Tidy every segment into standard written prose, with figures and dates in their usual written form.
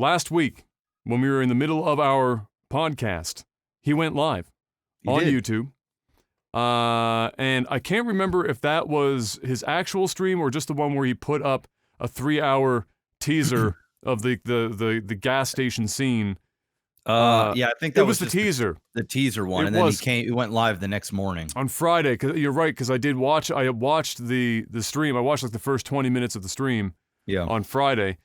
last week, when we were in the middle of our podcast, he went live on YouTube. And I can't remember if that was his actual stream or just the one where he put up a 3-hour teaser of the gas station scene. Yeah, I think that was the teaser. The teaser one, and then he went live the next morning on Friday. Cause you're right, because I watched the stream. I watched like the first 20 minutes of the stream. Yeah. On Friday,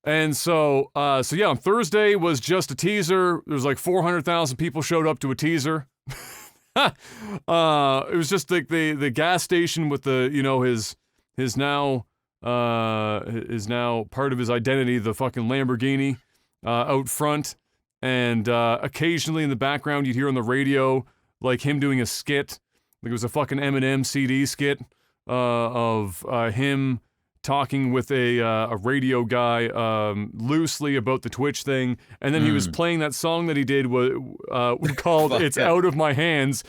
and so yeah, on Thursday was just a teaser. There was like 400,000 people showed up to a teaser. It was just like the gas station with the his now part of his identity, the fucking Lamborghini out front. And occasionally in the background, you'd hear on the radio, like, him doing a skit. Like, it was a fucking Eminem CD skit of him talking with a radio guy loosely about the Twitch thing. And then he was playing that song that he did called It's Out of My Hands.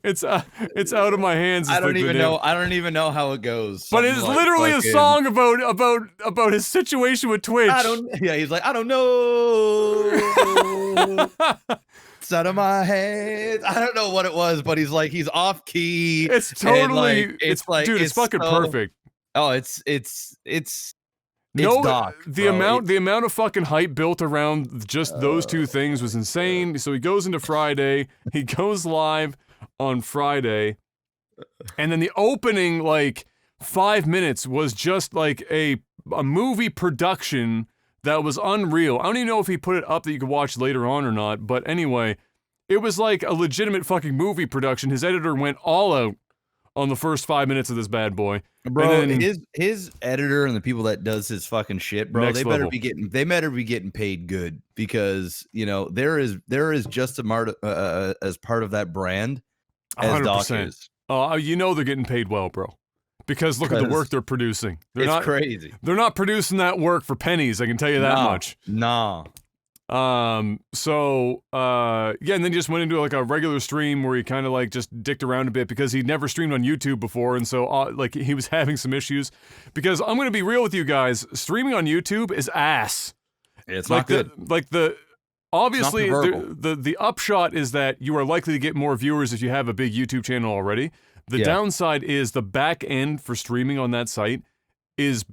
It's Out of My Hands. I don't even know how it goes. But it's like, literally a song about his situation with Twitch. He's like, I don't know. It's out of my hands. I don't know what it was, but he's off key. It's totally, it's fucking perfect. Oh, it's Doc, the amount of fucking hype built around just those two things was insane. So he goes into Friday, he goes live on Friday, and then the opening like 5 minutes was just like a movie production that was unreal. I don't even know if he put it up that you could watch later on or not, but anyway, it was like a legitimate fucking movie production. His editor went all out on the first 5 minutes of this bad boy. Bro, his editor and the people that does his fucking shit, bro, they better be getting paid good, because there is just as part of that brand as 100%. Doc is. Oh, they're getting paid well, bro. Because look at the work they're producing. It's crazy. They're not producing that work for pennies, I can tell you that much. Nah. So, and then he just went into like a regular stream where he kind of like just dicked around a bit because he'd never streamed on YouTube before, and so like he was having some issues. Because I'm gonna be real with you guys, streaming on YouTube is ass. It's like not good. Obviously, the upshot is that you are likely to get more viewers if you have a big YouTube channel already. The downside is the back end for streaming on that site is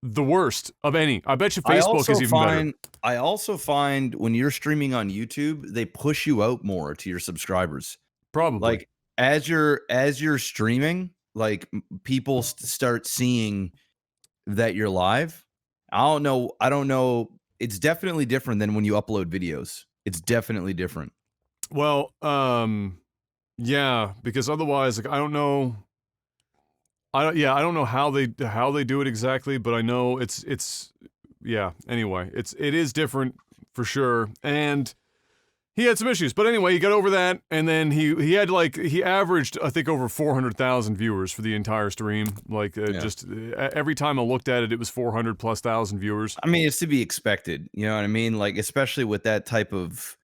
the worst of any. I bet you Facebook is even better. I also find when you're streaming on YouTube, they push you out more to your subscribers. Probably. Like as you're streaming, like people start seeing that you're live. I don't know. It's definitely different than when you upload videos. It's definitely different. Well, yeah, because otherwise, like, I don't know how they do it exactly, but I know it's anyway, it is different for sure. And he had some issues, but anyway, he got over that, and then he averaged, I think, over 400,000 viewers for the entire stream. Like, just every time I looked at it, it was 400,000+ viewers. I mean, it's to be expected. You know what I mean? Like, especially with that type of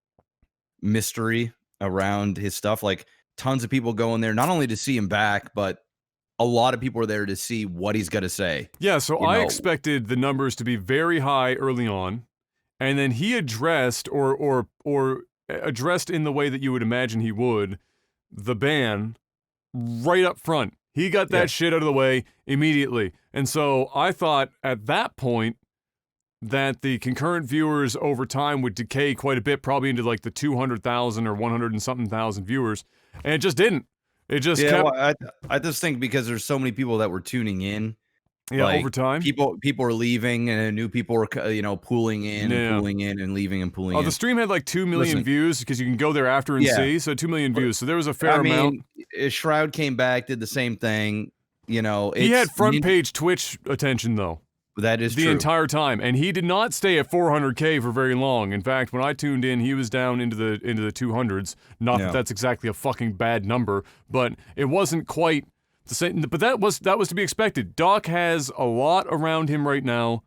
mystery around his stuff, like tons of people go in there not only to see him back, but a lot of people are there to see what he's going to say. Yeah, so I expected the numbers to be very high early on, and then he addressed or addressed in the way that you would imagine he would, the ban right up front. He got that shit out of the way immediately. And so I thought at that point that the concurrent viewers over time would decay quite a bit, probably into like the 200,000 or 100 and something thousand viewers. And it just didn't. It just kept... Well, I just think because there's so many people that were tuning in. Yeah, like, over time. People are leaving, and new people are, pooling in and pooling in and leaving and pooling in. The stream had like 2 million views because you can go there after and see. So 2 million views. So there was a fair amount. Shroud came back, did the same thing. He had front page Twitch attention though. That is true. The entire time, and he did not stay at 400K for very long. In fact, when I tuned in, he was down into the 200s. Not that that's exactly a fucking bad number, but it wasn't quite the same. But that was to be expected. Doc has a lot around him right now,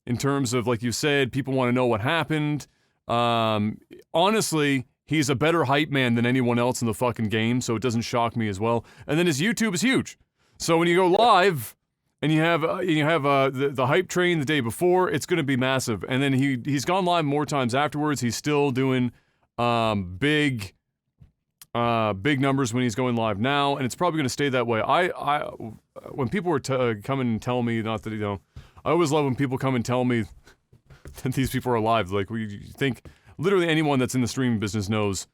in terms of, like you said, people want to know what happened. Honestly, he's a better hype man than anyone else in the fucking game, so it doesn't shock me as well. And then his YouTube is huge, so when you go live and you have the hype train the day before. It's going to be massive, and then he's gone live more times afterwards. He's still doing big numbers when he's going live now, and it's probably going to stay that way. When people were come and tell me, not that I always love when people come and tell me that these people are alive. Like, we think literally anyone that's in the streaming business knows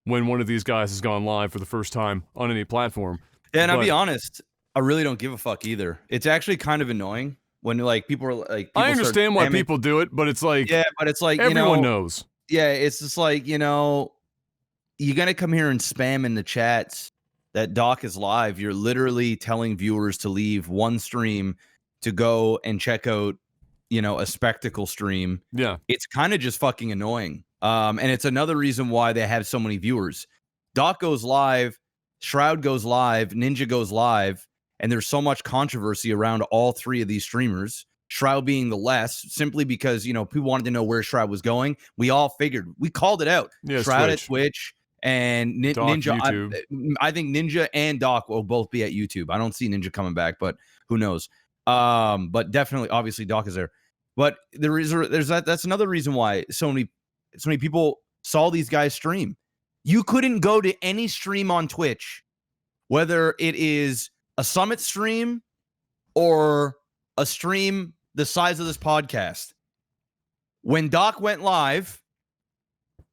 when one of these guys has gone live for the first time on any platform. Yeah, and I'll be honest, I really don't give a fuck either. It's actually kind of annoying when like people are like. People I understand why people do it, but it's like, yeah, but it's like everyone knows. Yeah, it's just like, you're gonna come here and spam in the chats that Doc is live. You're literally telling viewers to leave one stream to go and check out, a spectacle stream. Yeah, it's kind of just fucking annoying. And it's another reason why they have so many viewers. Doc goes live, Shroud goes live, Ninja goes live, and there's so much controversy around all three of these streamers. Shroud being the less, simply because, people wanted to know where Shroud was going. We all figured. We called it out. Yeah, Shroud at Twitch and Ninja. I think Ninja and Doc will both be at YouTube. I don't see Ninja coming back, but who knows? But definitely, obviously, Doc is there. But that's another reason why so many people saw these guys stream. You couldn't go to any stream on Twitch, whether it is a Summit stream or a stream the size of this podcast. When Doc went live,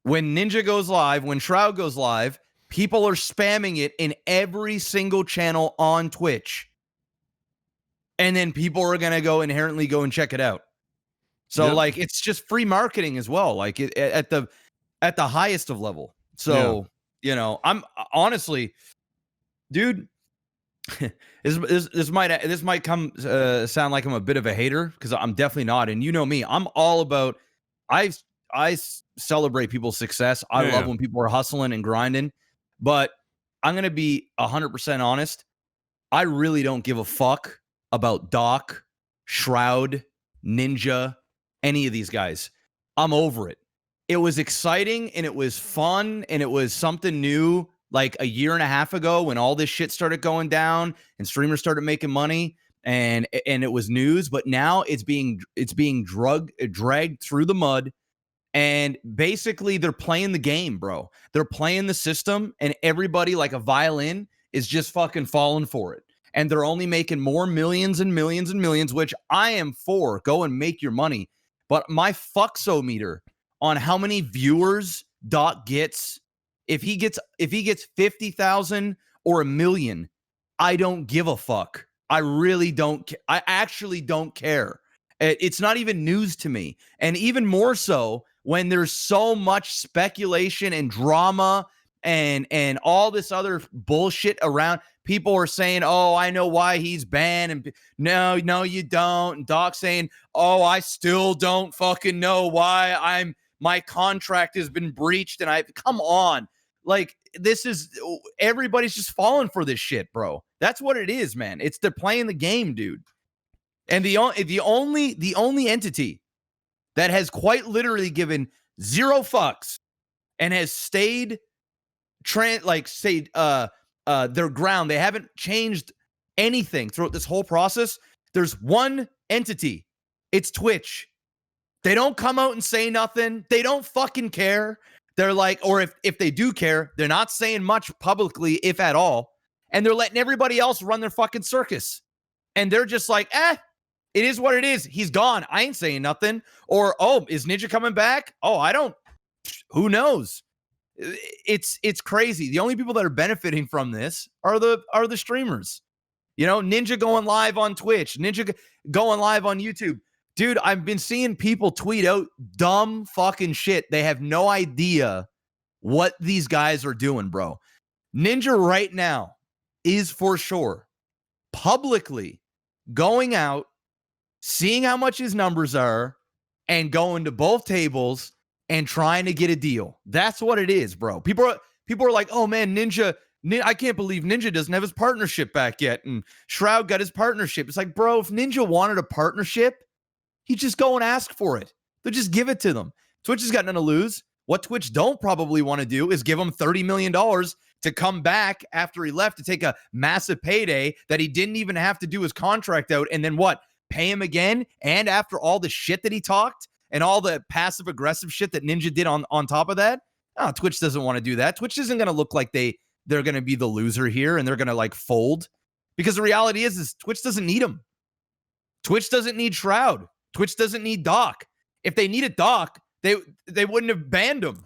when Ninja goes live, when Shroud goes live, people are spamming it in every single channel on Twitch. And then people are going to inherently go and check it out. So, like, it's just free marketing as well, like at the highest of level. So, I'm honestly, dude, this might come sound like I'm a bit of a hater, because I'm definitely not. And you know me, I'm all about, I celebrate people's success. I love when people are hustling and grinding, but I'm going to be 100% honest. I really don't give a fuck about Doc, Shroud, Ninja, any of these guys. I'm over it. It was exciting and it was fun and it was something new like a year and a half ago when all this shit started going down and streamers started making money and it was news, but now it's being dragged through the mud, and basically they're playing the game, bro. They're playing the system, and everybody like a violin is just fucking falling for it. And they're only making more millions and millions and millions, which I am for. Go and make your money. But my fucksometer on how many viewers Doc gets, if he gets 50,000 or 1 million, I don't give a fuck. I really don't. I actually don't care. It's not even news to me. And even more so when there's so much speculation and drama and all this other bullshit around. People are saying, oh, I know why he's banned. And no, you don't. And Doc saying, oh, I still don't fucking know why my contract has been breached. And come on. Like, everybody's just falling for this shit, bro. That's what it is, man. They're playing the game, dude. And the only entity that has quite literally given zero fucks and has stayed their ground. They haven't changed anything throughout this whole process. There's one entity. It's Twitch. They don't come out and say nothing. They don't fucking care. They're like, or if they do care, they're not saying much publicly, if at all. And they're letting everybody else run their fucking circus. And they're just like, it is what it is. He's gone. I ain't saying nothing. Or, oh, is Ninja coming back? Oh, who knows? It's crazy. The only people that are benefiting from this are the streamers. Ninja going live on Twitch, Ninja going live on YouTube. Dude, I've been seeing people tweet out dumb fucking shit. They have no idea what these guys are doing, bro. Ninja right now is for sure publicly going out, seeing how much his numbers are, and going to both tables and trying to get a deal. That's what it is, bro. People are like, oh man, Ninja, I can't believe Ninja doesn't have his partnership back yet. And Shroud got his partnership. It's like, bro, if Ninja wanted a partnership, he'd just go and ask for it. They'll just give it to them. Twitch has got nothing to lose. What Twitch don't probably want to do is give them $30 million to come back after he left to take a massive payday that he didn't even have to do his contract out, and then what? Pay him again? And after all the shit that he talked and all the passive aggressive shit that Ninja did on top of that, Twitch doesn't want to do that. Twitch isn't going to look like they're going to be the loser here and they're going to like fold, because the reality is Twitch doesn't need him. Twitch doesn't need Shroud. Twitch doesn't need Doc. If they needed Doc, they wouldn't have banned him.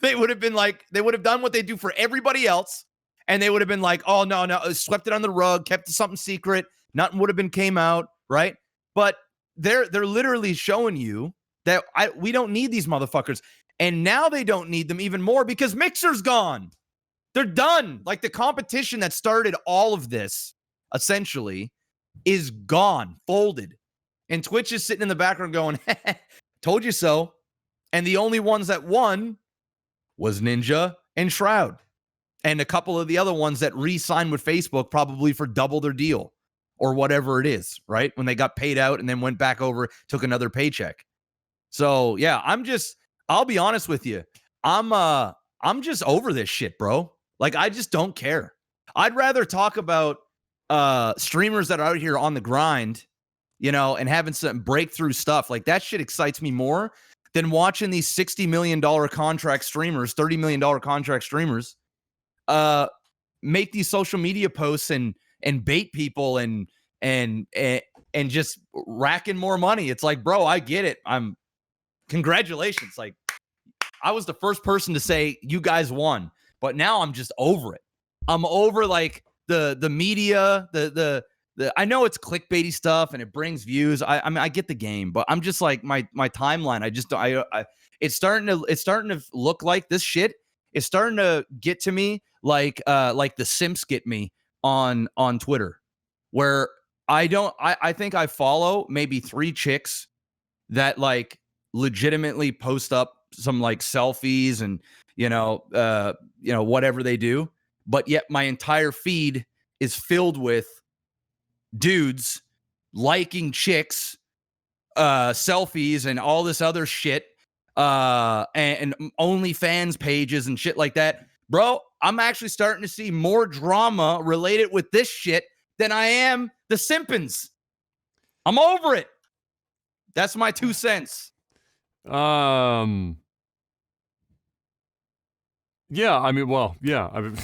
They would have been like, they would have done what they do for everybody else, and they would have been like, oh no, swept it under the rug, kept something secret, nothing would have came out, right? But they're literally showing you that we don't need these motherfuckers. And now they don't need them even more because Mixer's gone. They're done. Like, the competition that started all of this essentially is gone, folded. And Twitch is sitting in the background going, told you so. And the only ones that won was Ninja and Shroud, and a couple of the other ones that re-signed with Facebook, probably for double their deal or whatever it is, right? When they got paid out and then went back over, took another paycheck. So yeah, I'll be honest with you. I'm just over this shit, bro. Like, I just don't care. I'd rather talk about streamers that are out here on the grind, and having some breakthrough stuff. Like, that shit excites me more than watching these $60 million contract streamers, $30 million contract streamers, make these social media posts and bait people and just racking more money. It's like, bro, I get it. Congratulations. Like, I was the first person to say you guys won, but now I'm just over it. I'm over like the media, I know it's clickbaity stuff and it brings views. I mean, I get the game, but I'm just like, my timeline, it's starting to look like this shit is starting to get to me like the Simps get me on Twitter, where I think I follow maybe 3 chicks that like legitimately post up some like selfies and whatever they do, but yet my entire feed is filled with dudes liking chicks, selfies and all this other shit, and OnlyFans pages and shit like that. Bro, I'm actually starting to see more drama related with this shit than I am the Simpins. I'm over it. That's my 2 cents. Yeah, I mean, well, yeah. I mean,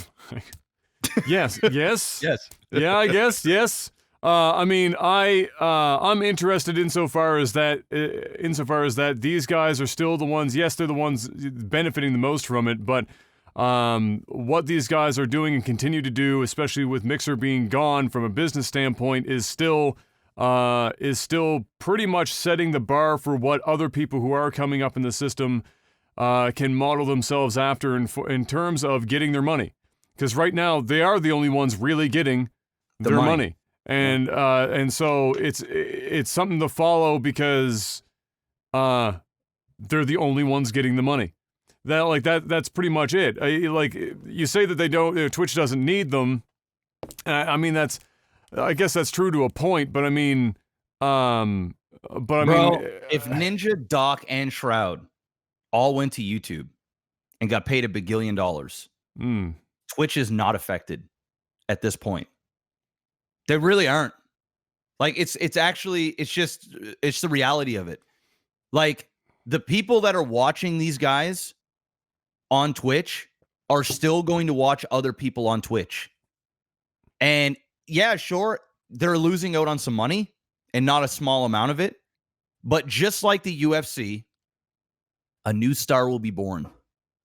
yes. Yes. Yeah, I guess, yes. I mean, I'm interested insofar as that these guys are still the ones, yes, they're the ones benefiting the most from it, but what these guys are doing and continue to do, especially with Mixer being gone from a business standpoint, is still pretty much setting the bar for what other people who are coming up in the system can model themselves after in terms of getting their money. Because right now, they are the only ones really getting their money. And so it's something to follow because they're the only ones getting the money. That's pretty much it. Like, you say that they don't, Twitch doesn't need them. I mean, I guess that's true to a point, but I mean, mean, if Ninja, Doc, and Shroud all went to YouTube and got paid $1 billion, Twitch is not affected at this point. They really aren't. Like, it's just the reality of it. Like, the people that are watching these guys on Twitch are still going to watch other people on Twitch. And yeah, sure, they're losing out on some money, and not a small amount of it. But just like the UFC, a new star will be born.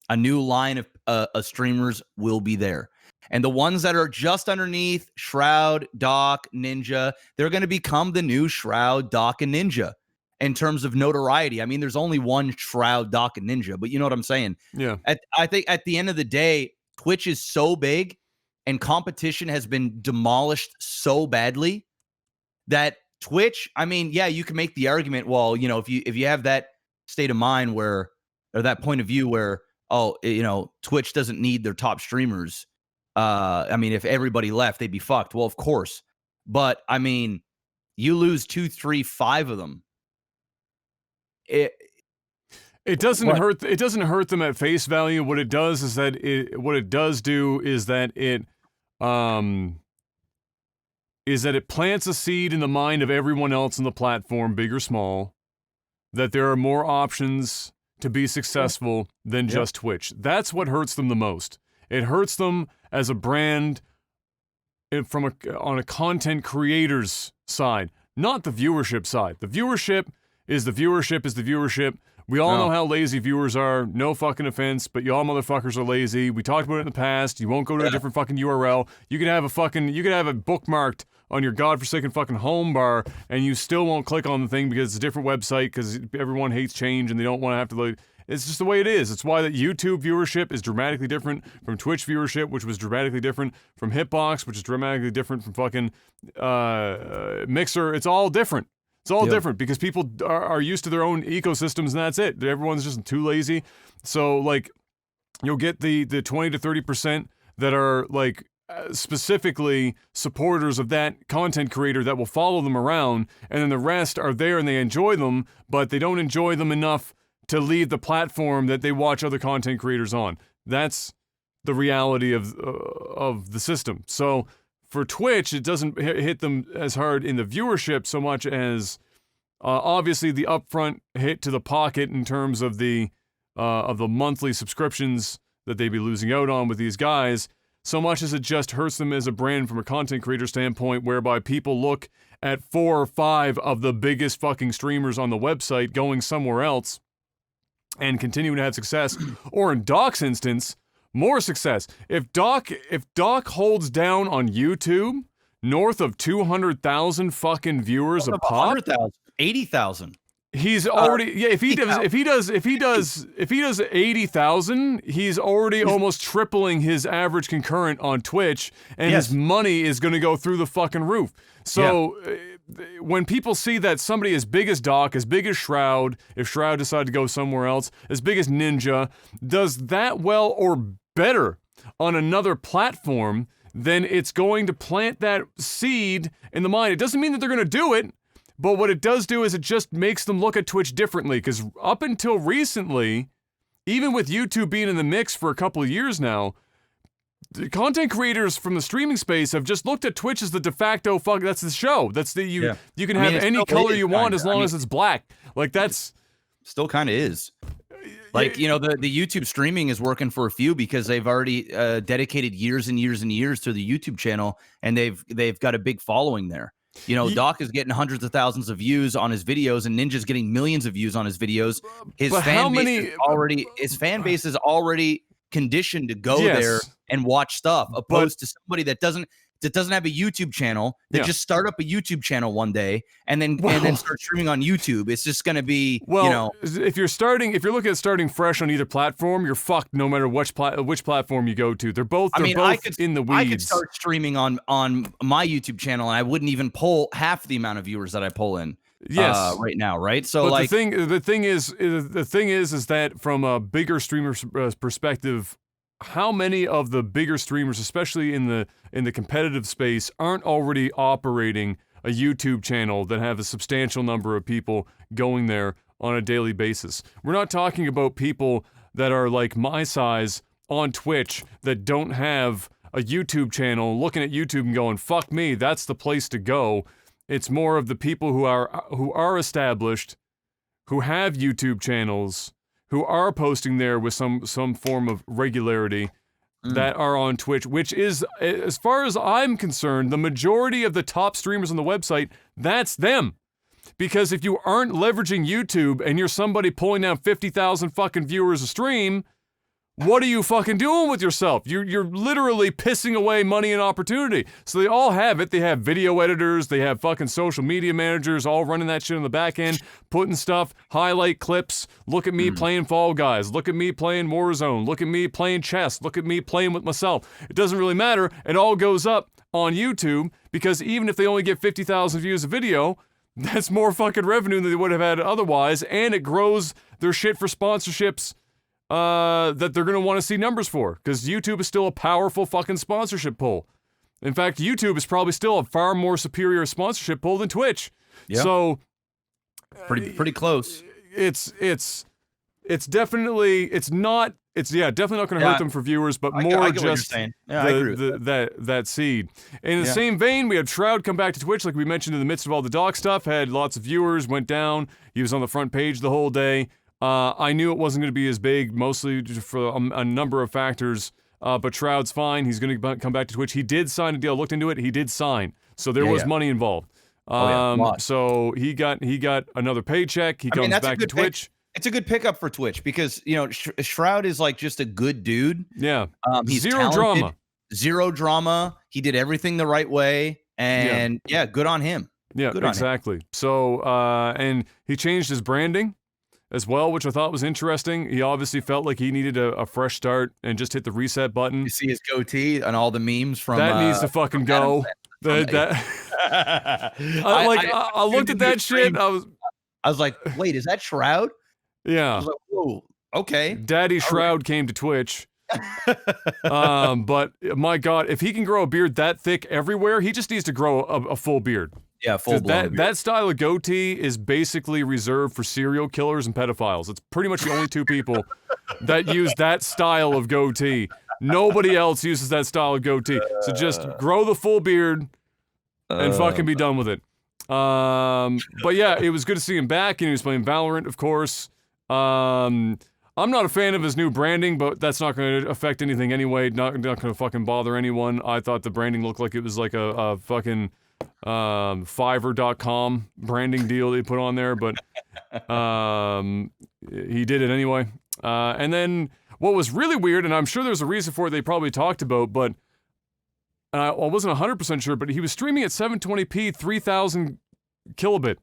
A new line of streamers will be there. And the ones that are just underneath Shroud, Doc, Ninja, they're going to become the new Shroud, Doc, and Ninja in terms of notoriety. I mean, there's only one Shroud, Doc, and Ninja, but you know what I'm saying? Yeah. I think at the end of the day, Twitch is so big and competition has been demolished so badly that Twitch, I mean, yeah, you can make the argument, well, if you have that state of mind or that point of view where, Twitch doesn't need their top streamers. I mean, if everybody left, they'd be fucked. Well, of course. But I mean, you lose 2, 3, 5 of them. It doesn't hurt. It doesn't hurt them at face value. What it does is that it plants a seed in the mind of everyone else on the platform, big or small, that there are more options to be successful than just Twitch. That's what hurts them the most. It hurts them as a brand on a content creator's side, not the viewership side. The viewership is the viewership. We all know how lazy viewers are. No fucking offense, but y'all motherfuckers are lazy. We talked about it in the past. You won't go to a different fucking URL. You could have it bookmarked on your godforsaken fucking home bar, and you still won't click on the thing because it's a different website because everyone hates change and they don't want to have to like. It's just the way it is. It's why that YouTube viewership is dramatically different from Twitch viewership, which was dramatically different from Hitbox, which is dramatically different from fucking Mixer. It's all different. It's all different because people are used to their own ecosystems and that's it. Everyone's just too lazy. So, like, you'll get the 20 to 30% that are, like, specifically supporters of that content creator that will follow them around, and then the rest are there and they enjoy them, but they don't enjoy them enough to leave the platform that they watch other content creators on. That's the reality of the system. So for Twitch, it doesn't hit them as hard in the viewership so much as obviously the upfront hit to the pocket in terms of the monthly subscriptions that they'd be losing out on with these guys, so much as it just hurts them as a brand from a content creator standpoint, whereby people look at 4 or 5 of the biggest fucking streamers on the website going somewhere else and continuing to have success, or in Doc's instance, more success. If Doc holds down on YouTube north of 200,000 fucking viewers a pop, 100,000, 80,000. He's already if he does 80,000, he's already almost tripling his average concurrent on Twitch, and his money is going to go through the fucking roof. So when people see that somebody as big as Doc, as big as Shroud, if Shroud decided to go somewhere else, as big as Ninja, does that well or better on another platform, then it's going to plant that seed in the mind. It doesn't mean that they're going to do it, but what it does do is it just makes them look at Twitch differently, because up until recently, even with YouTube being in the mix for a couple of years now, the content creators from the streaming space have just looked at Twitch as the de facto that's the show. That's you can have any color you want as long as it's black. Like, that's still kind of is. Like, you know, the YouTube streaming is working for a few because they've already dedicated years and years and years to the YouTube channel, and they've got a big following there. You know, Doc is getting hundreds of thousands of views on his videos, and Ninja's getting millions of views on his videos. His fan base is already conditioned to go there and watch stuff, opposed to somebody that doesn't have a YouTube channel. They just start up a YouTube channel one day and then start streaming on YouTube. It's just going to be, you know, if you're looking at starting fresh on either platform, you're fucked no matter which platform you go to. They're both in the weeds. I could start streaming on my YouTube channel, and I wouldn't even pull half the amount of viewers that I pull in. Right now, right? So, but like, the thing is that from a bigger streamer perspective, how many of the bigger streamers, especially in the competitive space, aren't already operating a YouTube channel that have a substantial number of people going there on a daily basis? We're not talking about people that are like my size on Twitch that don't have a YouTube channel, looking at YouTube and going, "Fuck me, that's the place to go." It's more of the people who are established, who have YouTube channels, who are posting there with some form of regularity, that are on Twitch, which is, as far as I'm concerned, the majority of the top streamers on the website. That's them. Because if you aren't leveraging YouTube and you're somebody pulling down 50,000 fucking viewers a stream, what are you fucking doing with yourself? You're literally pissing away money and opportunity. So they all have it. They have video editors. They have fucking social media managers all running that shit on the back end, putting stuff, highlight clips. Look at me playing Fall Guys. Look at me playing Warzone. Look at me playing chess. Look at me playing with myself. It doesn't really matter. It all goes up on YouTube, because even if they only get 50,000 views a video, that's more fucking revenue than they would have had otherwise, and it grows their shit for sponsorships that they're going to want to see numbers for, because YouTube is still a powerful fucking sponsorship pull. In fact, YouTube is probably still a far more superior sponsorship pull than Twitch. Yep. So pretty close. It's it's definitely definitely not going to hurt them for viewers, but more I get what you're just saying. Yeah, I agree with that seed. And in the same vein, we had Shroud come back to Twitch, like we mentioned in the midst of all the dog stuff, had lots of viewers, went down. He was on the front page the whole day. I knew it wasn't going to be as big, mostly for a number of factors. But Shroud's fine. He's going to come back to Twitch. He did sign a deal. I looked into it. He did sign. So there was money involved. So he got another paycheck. He comes back to Twitch. It's a good pickup for Twitch because, you know, Shroud is like just a good dude. Yeah. He's zero drama. Zero drama. He did everything the right way. And good on him. Yeah, exactly. So, and he changed his branding as well, which I thought was interesting. He obviously felt like he needed a fresh start and just hit the reset button. You see his goatee and all the memes from that needs to fucking go. I looked at that shit. I was like, wait, is that Shroud? Yeah. I was like, whoa, okay. Daddy Shroud came to Twitch. But my God, if he can grow a beard that thick everywhere, he just needs to grow a full beard. Yeah, full blown beard. That style of goatee is basically reserved for serial killers and pedophiles. It's pretty much the only two people that use that style of goatee. Nobody else uses that style of goatee. So just grow the full beard and fucking be done with it. But yeah, it was good to see him back, and he was playing Valorant, of course. I'm not a fan of his new branding, but that's not going to affect anything anyway. Not going to fucking bother anyone. I thought the branding looked like it was like a fucking Fiverr.com branding deal they put on there, but he did it anyway. And then what was really weird, and I'm sure there's a reason for it they probably talked about, but I wasn't 100% sure, but he was streaming at 720p, 3000 kilobit.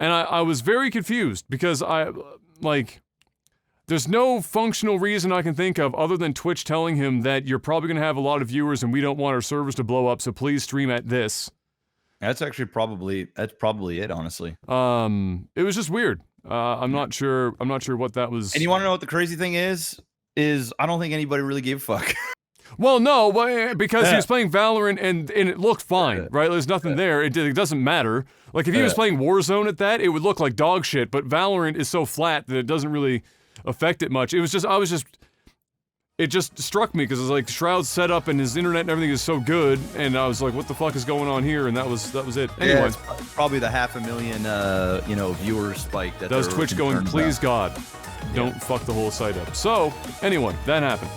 And I was very confused because there's no functional reason I can think of other than Twitch telling him that you're probably going to have a lot of viewers and we don't want our servers to blow up, so please stream at this. That's probably it, honestly. It was just weird. I'm not sure what that was. And you want to know what the crazy thing is I don't think anybody really gave a fuck. Well, no, because he was playing Valorant and it looked fine, right? There's nothing there. It doesn't matter. Like, if he was playing Warzone at that, it would look like dog shit, but Valorant is so flat that it doesn't really affect it much. It just struck me because it's like Shroud's setup and his internet and everything is so good, and I was like, what the fuck is going on here? And that was it. Anyway, it's probably the 500,000 viewer spike that was Twitch going, please God, don't fuck the whole site up. So anyway, that happened.